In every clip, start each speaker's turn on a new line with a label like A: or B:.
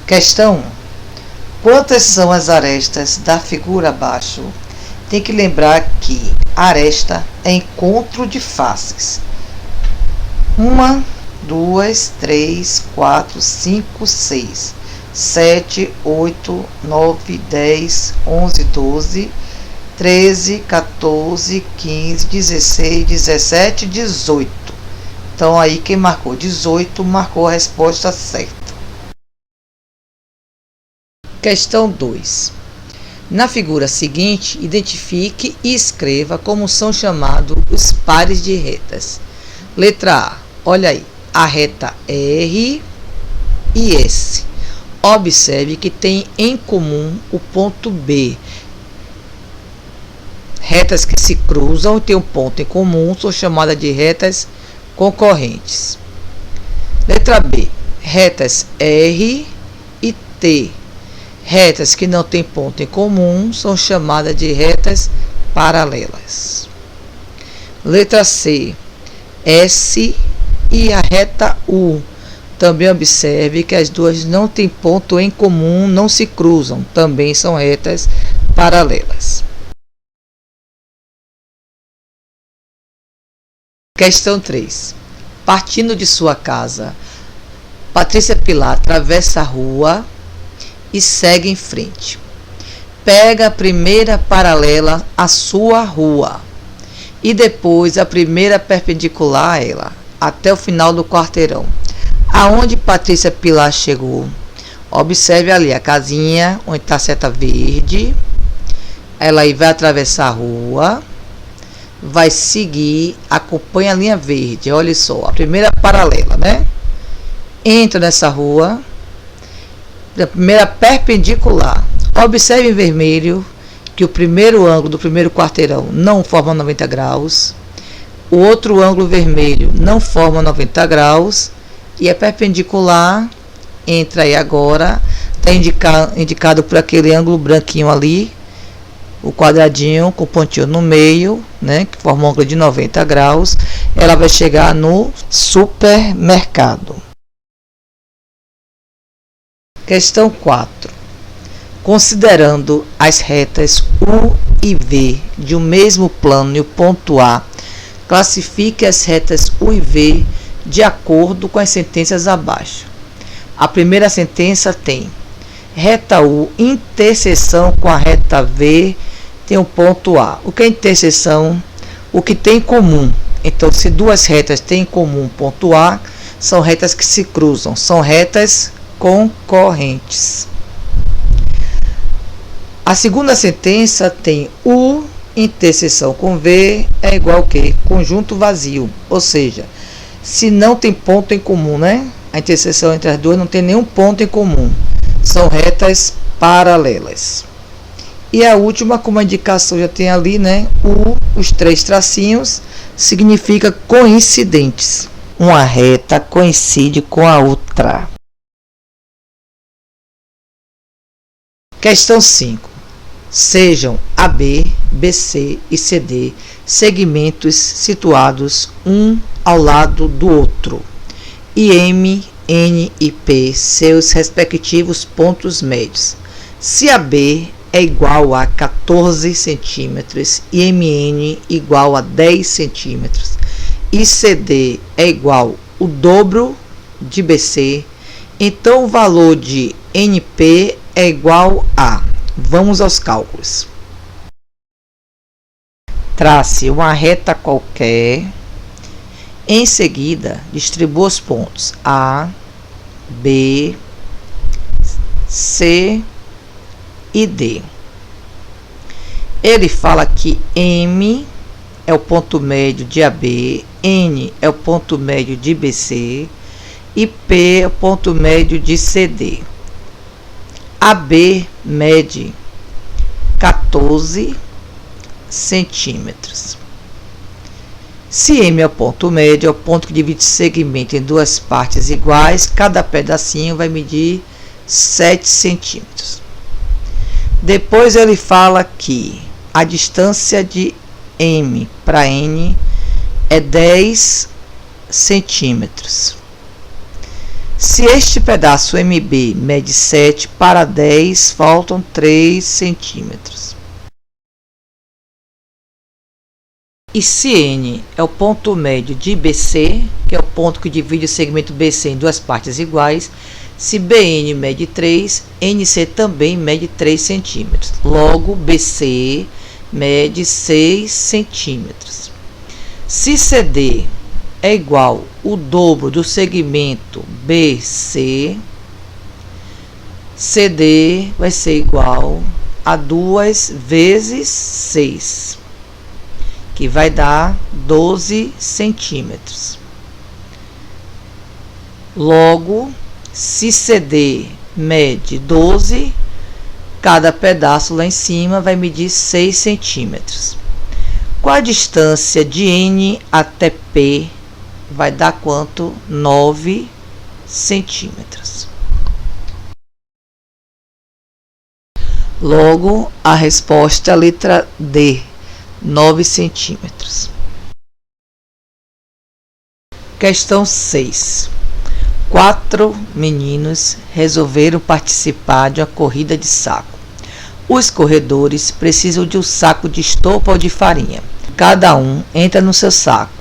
A: Questão 1. Quantas são as arestas da figura abaixo? Tem que lembrar que aresta é encontro de faces. 1, 2, 3, 4, 5, 6, 7, 8, 9, 10, 11, 12, 13, 14, 15, 16, 17, 18. Então, aí quem marcou 18 marcou a resposta certa. Questão 2. Na figura seguinte, identifique e escreva como são chamados os pares de retas. Letra A. Olha aí, a reta R e S. Observe que tem em comum o ponto B. Retas que se cruzam e têm um ponto em comum são chamadas de retas concorrentes. Letra B. Retas R e T. Retas que não têm ponto em comum são chamadas de retas paralelas. Letra C. S e a reta U. Também observe que as duas não têm ponto em comum, não se cruzam. Também são retas paralelas. Questão 3. Partindo de sua casa, Patrícia Pilar atravessa a rua e segue em frente. Pega a primeira paralela à sua rua e depois a primeira perpendicular a ela, até o final do quarteirão. Aonde Patrícia Pilar chegou? Observe ali a casinha onde está a seta verde. Ela aí vai atravessar a rua, vai seguir, acompanha a linha verde. Olha só, a primeira paralela, né? Entra nessa rua, da primeira perpendicular. Observe em vermelho que o primeiro ângulo do primeiro quarteirão não forma 90 graus. O outro ângulo vermelho não forma 90 graus. E a perpendicular entra aí agora. Está indicado por aquele ângulo branquinho ali. O quadradinho com o pontinho no meio, né, que forma um ângulo de 90 graus. Ela vai chegar no supermercado. Questão 4. Considerando as retas U e V de um mesmo plano e o ponto A, classifique as retas U e V de acordo com as sentenças abaixo. A primeira sentença tem reta U, interseção com a reta V, tem o ponto A. O que é interseção? O que tem em comum. Então, se duas retas têm em comum ponto A, são retas que se cruzam, são retas concorrentes. A segunda sentença tem U interseção com V é igual ao que? Conjunto vazio. Ou seja, se não tem ponto em comum, né? A interseção entre as duas não tem nenhum ponto em comum. São retas paralelas. E a última, como a indicação já tem ali, né? Os três tracinhos, significa coincidentes. Uma reta coincide com a outra. Questão 5. Sejam AB, BC e CD segmentos situados um ao lado do outro, e M, N e P seus respectivos pontos médios. Se AB é igual a 14 centímetros e MN igual a 10 centímetros e CD é igual o dobro de BC, então o valor de NP é igual a... Vamos aos cálculos. Trace uma reta qualquer. Em seguida, distribua os pontos A, B, C e D. Ele fala que M é o ponto médio de AB, N é o ponto médio de BC e P é o ponto médio de CD. AB mede 14 centímetros. Se M é o ponto médio, é o ponto que divide o segmento em duas partes iguais, cada pedacinho vai medir 7 centímetros. Depois ele fala que a distância de M para N é 10 centímetros. Se este pedaço MB mede 7, para 10 faltam 3 centímetros. E se N é o ponto médio de BC, que é o ponto que divide o segmento BC em duas partes iguais, se BN mede 3, NC também mede 3 centímetros. Logo, BC mede 6 centímetros. Se CD é igual ao dobro do segmento BC, CD vai ser igual a 2 vezes 6. Que vai dar 12 centímetros. Logo, se CD mede 12, cada pedaço lá em cima vai medir 6 centímetros. Qual a distância de N até P? Vai dar quanto? 9 centímetros. Logo, a resposta é a letra D. 9 centímetros. Questão 6. 4 meninos resolveram participar de uma corrida de saco. Os corredores precisam de um saco de estopa ou de farinha. Cada um entra no seu saco.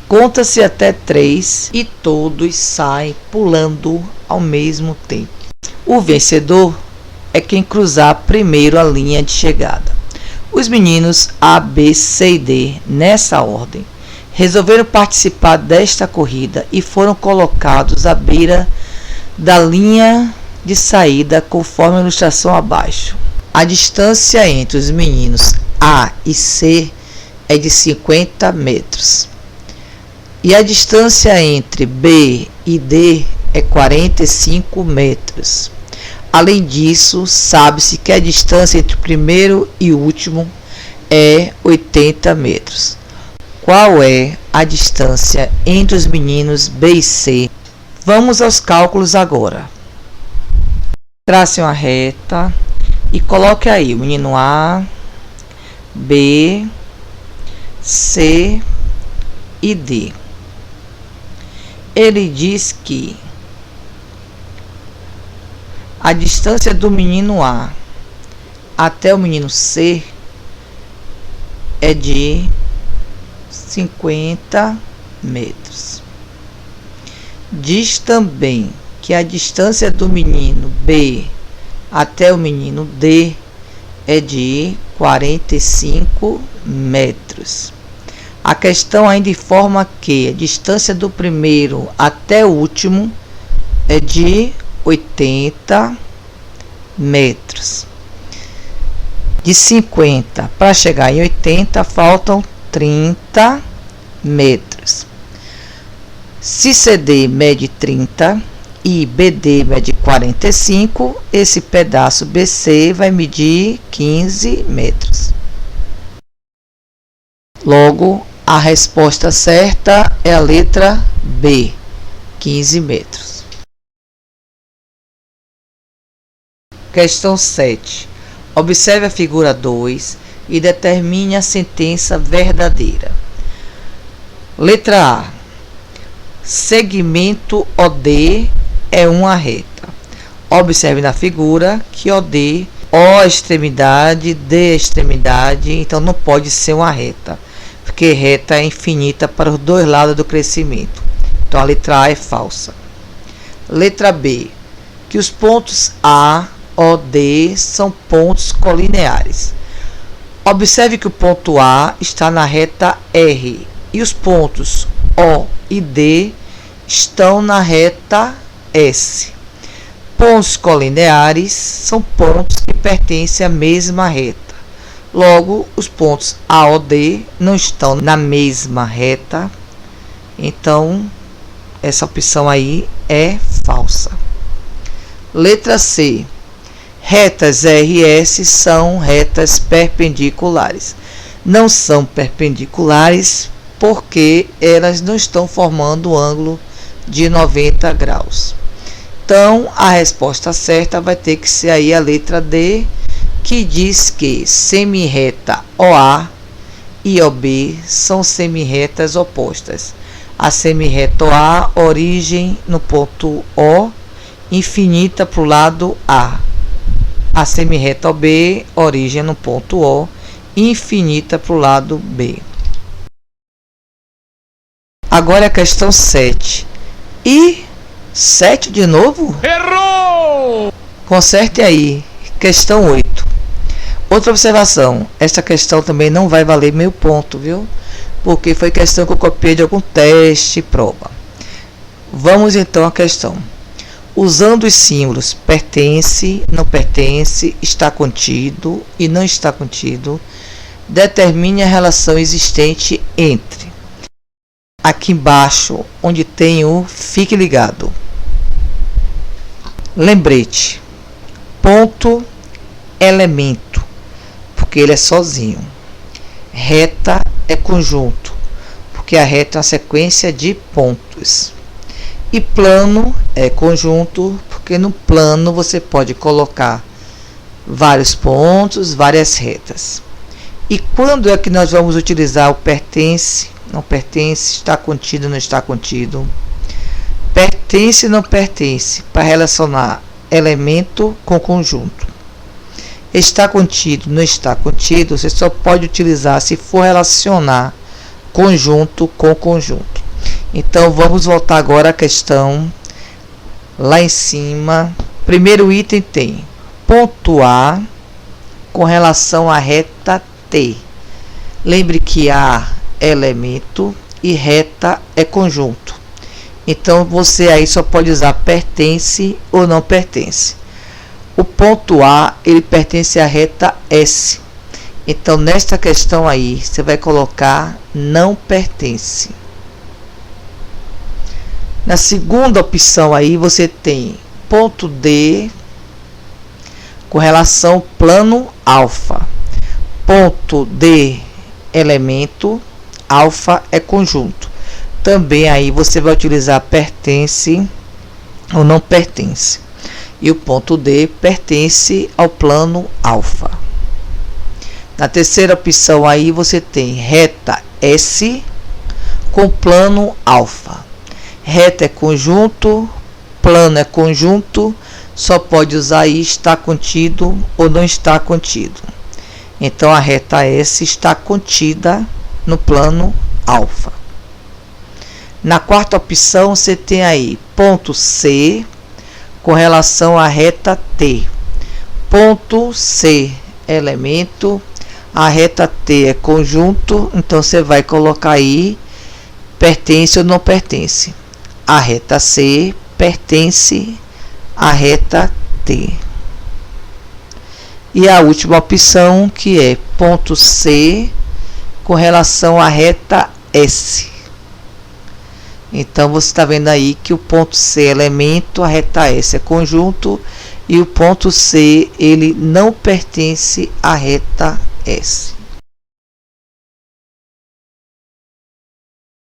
A: Conta-se até 3 e todos saem pulando ao mesmo tempo. O vencedor é quem cruzar primeiro a linha de chegada. Os meninos A, B, C e D, nessa ordem, resolveram participar desta corrida e foram colocados à beira da linha de saída, conforme a ilustração abaixo. A distância entre os meninos A e C é de 50 metros. E a distância entre B e D é 45 metros. Além disso, sabe-se que a distância entre o primeiro e o último é 80 metros. Qual é a distância entre os meninos B e C? Vamos aos cálculos agora. Trace uma reta e coloque aí o menino A, B, C e D. Ele diz que a distância do menino A até o menino C é de 50 metros. Diz também que a distância do menino B até o menino D é de 45 metros. A questão ainda informa que a distância do primeiro até o último é de 80 metros. De 50 para chegar em 80 faltam 30 metros. Se CD mede 30 e BD mede 45, esse pedaço BC vai medir 15 metros. Logo, a resposta certa é a letra B, 15 metros. Questão 7. Observe a figura 2 e determine a sentença verdadeira. Letra A. Segmento OD é uma reta. Observe na figura que OD, O extremidade, D extremidade, então não pode ser uma reta, porque reta é infinita para os dois lados do crescimento. Então a letra A é falsa. Letra B. Que os pontos A, O, D são pontos colineares. Observe que o ponto A está na reta R e os pontos O e D estão na reta S. Pontos colineares são pontos que pertencem à mesma reta. Logo, os pontos A, O, D não estão na mesma reta. Então, essa opção aí é falsa. Letra C. Retas R e S são retas perpendiculares. Não são perpendiculares porque elas não estão formando ângulo de 90 graus. Então, a resposta certa vai ter que ser aí a letra D, que diz que semirreta OA e OB são semirretas opostas. A semirreta A, origem no ponto O, infinita para o lado A. A semirreta OB, origem no ponto O, infinita para o lado B. Agora a questão 7. E 7 de novo?
B: Errou!
A: Conserte aí. Questão 8. Outra observação. Esta questão também não vai valer meio ponto, viu? Porque foi questão que eu copiei de algum teste e prova. Vamos então à questão. Usando os símbolos pertence, não pertence, está contido e não está contido, determine a relação existente entre. Aqui embaixo, onde tem o fique ligado. Lembrete. Ponto, elemento, porque ele é sozinho. Reta é conjunto, porque a reta é uma sequência de pontos. E plano é conjunto, porque no plano você pode colocar vários pontos, várias retas. E quando é que nós vamos utilizar o pertence, não pertence, está contido, não está contido? Pertence, não pertence, para relacionar elemento com conjunto. Está contido, não está contido, você só pode utilizar se for relacionar conjunto com conjunto. Então, vamos voltar agora à questão lá em cima. Primeiro item tem ponto A com relação à reta T. Lembre que A é elemento e reta é conjunto. Então, você aí só pode usar pertence ou não pertence. O ponto A, ele pertence à reta S. Então, nesta questão aí, você vai colocar não pertence. Na segunda opção aí, você tem ponto D com relação plano alfa. Ponto D, elemento, alfa é conjunto. Também aí você vai utilizar pertence ou não pertence. E o ponto D pertence ao plano alfa. Na terceira opção aí você tem reta S com plano alfa. Reta é conjunto, plano é conjunto, só pode usar aí está contido ou não está contido. Então a reta S está contida no plano alfa. Na quarta opção você tem aí ponto C com relação à reta T. Ponto C, elemento, a reta T é conjunto, então você vai colocar aí pertence ou não pertence. A reta C pertence à reta T. E a última opção, que é ponto C com relação à reta S. Então, você está vendo aí que o ponto C é elemento, a reta S é conjunto, e o ponto C, ele não pertence à reta S.